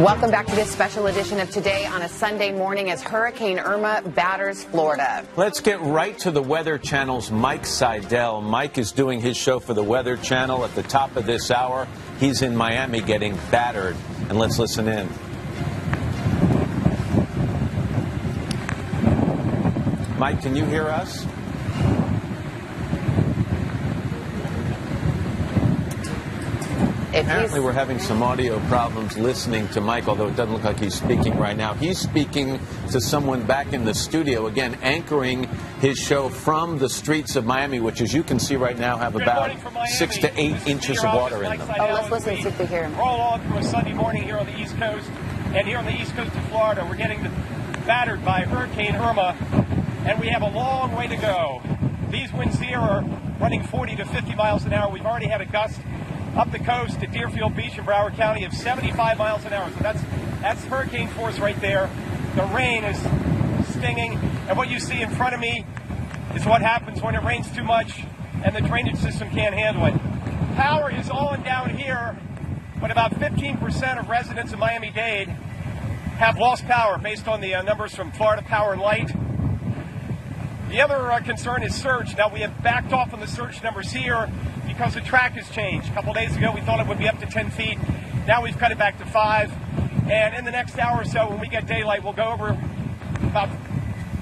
Welcome back to this special edition of Today on a Sunday morning as Hurricane Irma batters Florida. Let's get right to the Weather Channel's Mike Seidel. Mike is doing his show for the Weather Channel at the top of this hour. He's in Miami getting battered. And let's listen in. Mike, can you hear us? Apparently we're having some audio problems listening to Mike, although it doesn't look like he's speaking right now. He's speaking to someone back in the studio, again, anchoring his show from the streets of Miami, which, as you can see right now, have about 6 to 8 inches of water in them. Oh, let's listen and see if we hear him. Roll on through a Sunday morning here on the East Coast. And here on the East Coast of Florida, we're getting battered by Hurricane Irma, and we have a long way to go. These winds here are running 40 to 50 miles an hour. We've already had a gust up the coast to Deerfield Beach in Broward County of 75 miles an hour. So that's hurricane force right there. The rain is stinging, and what you see in front of me is what happens when it rains too much and the drainage system can't handle it. Power is on down here, but about 15% of residents in Miami-Dade have lost power based on the numbers from Florida Power and Light. The other concern is surge. Now, we have backed off on the surge numbers here because the track has changed. A couple days ago, we thought it would be up to 10 feet. Now we've cut it back to 5. And in the next hour or so, when we get daylight, we'll go over about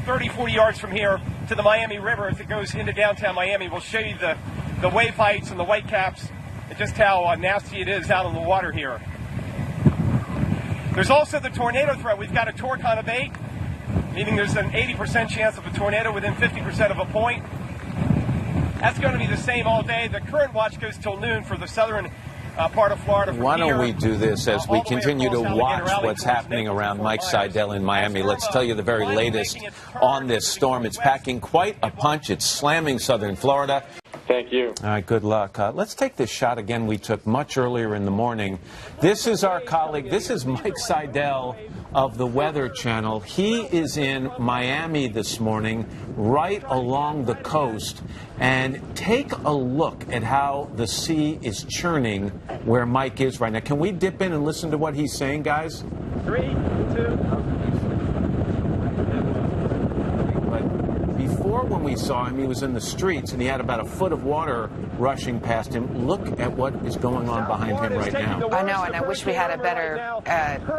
30, 40 yards from here to the Miami River as it goes into downtown Miami. We'll show you the wave heights and the white caps and just how nasty it is out on the water here. There's also the tornado threat. We've got a torque on abate, meaning there's an 80% chance of a tornado within 50% of a point. That's going to be the same all day. The current watch goes till noon for the southern part of Florida. Why don't we do this as we continue to watch what's happening around Mike Seidel in Miami? Let's tell you the very latest on this storm. It's packing quite a punch. It's slamming southern Florida. Thank you. All right, good luck. Let's take this shot again we took much earlier in the morning. This is our colleague. This is Mike Seidel of the Weather Channel. He is in Miami this morning, right along the coast. And take a look at how the sea is churning where Mike is right now. Can we dip in and listen to what he's saying, guys? 3, 2... Before, when we saw him, he was in the streets and he had about a foot of water rushing past him. Look at what is going on behind him right now. I know, and I wish we had a better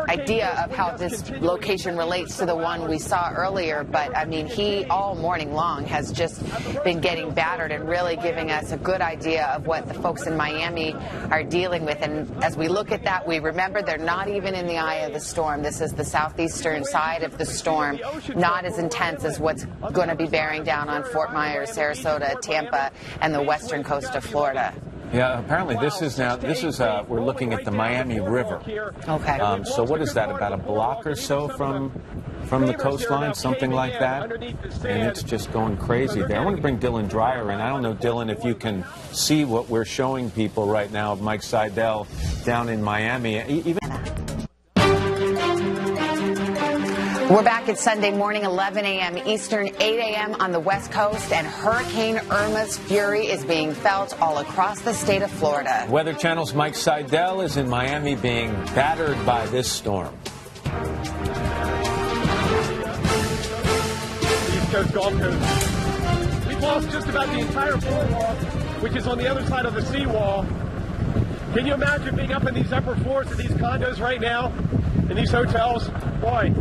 idea of how this location relates to the one we saw earlier. But, I mean, he all morning long has just been getting battered and really giving us a good idea of what the folks in Miami are dealing with. And as we look at that, we remember they're not even in the eye of the storm. This is the southeastern side of the storm, not as intense as what's going to be bearing down on Fort Myers, Sarasota, Tampa, and the western coast of Florida. Yeah, apparently we're looking at the Miami River. Okay. So what is that, about a block or so from the coastline, something like that? And it's just going crazy there. I want to bring Dylan Dreyer in. I don't know, Dylan, if you can see what we're showing people right now of Mike Seidel down in Miami. We're back at Sunday morning, 11 a.m. Eastern, 8 a.m. on the West Coast, and Hurricane Irma's fury is being felt all across the state of Florida. Weather Channel's Mike Seidel is in Miami being battered by this storm. East Coast, Gulf Coast. We've lost just about the entire boardwalk, which is on the other side of the seawall. Can you imagine being up in these upper floors of these condos right now, in these hotels? Boy,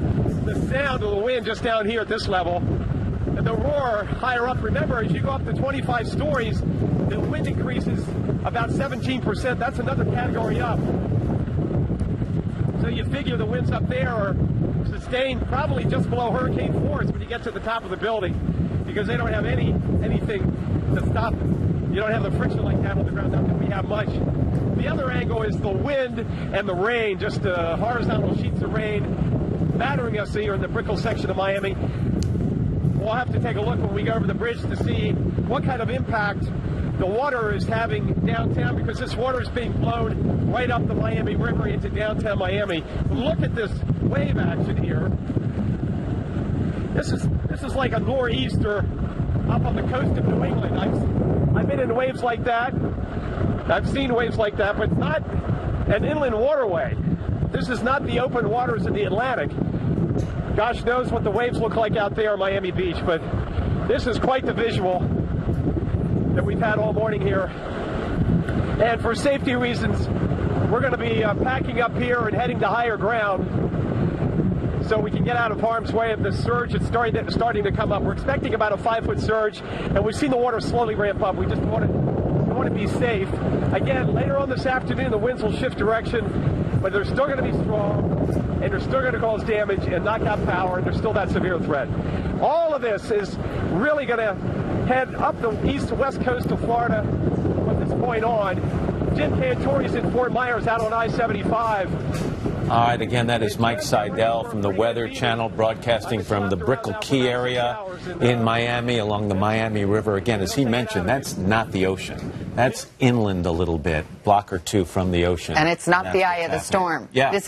the sound of the wind just down here at this level, and the roar higher up. Remember, as you go up to 25 stories, the wind increases about 17%. That's another category up. So you figure the winds up there are sustained probably just below hurricane force when you get to the top of the building, because they don't have anything to stop it. You don't have the friction like that on the ground. Not that we have much. The other angle is the wind and the rain, just horizontal sheets of rain battering us here in the Brickell section of Miami. We'll have to take a look when we go over the bridge to see what kind of impact the water is having downtown, because this water is being blown right up the Miami River into downtown Miami. Look at this wave action here. This is like a nor'easter up on the coast of New England. I've been in waves like that. I've seen waves like that, but not an inland waterway. This is not the open waters of the Atlantic. Gosh knows what the waves look like out there on Miami Beach, but this is quite the visual that we've had all morning here. And for safety reasons, we're going to be packing up here and heading to higher ground so we can get out of harm's way of the surge that's starting to come up. We're expecting about a 5-foot surge, and we've seen the water slowly ramp up. We just want to be safe. Again, later on this afternoon, the winds will shift direction, but they're still going to be strong, and they're still going to cause damage and knock out power, and there's still that severe threat. All of this is really going to head up the east-west coast of Florida from this point on. Jim Cantori's in Fort Myers out on I-75. All right, again, that is Mike Seidel from the Weather Channel, broadcasting from the Brickell Key area in Miami along the Miami River. Again, as he mentioned, that's not the ocean. That's inland a little bit, block or two from the ocean. And it's not the eye of the storm. Yeah.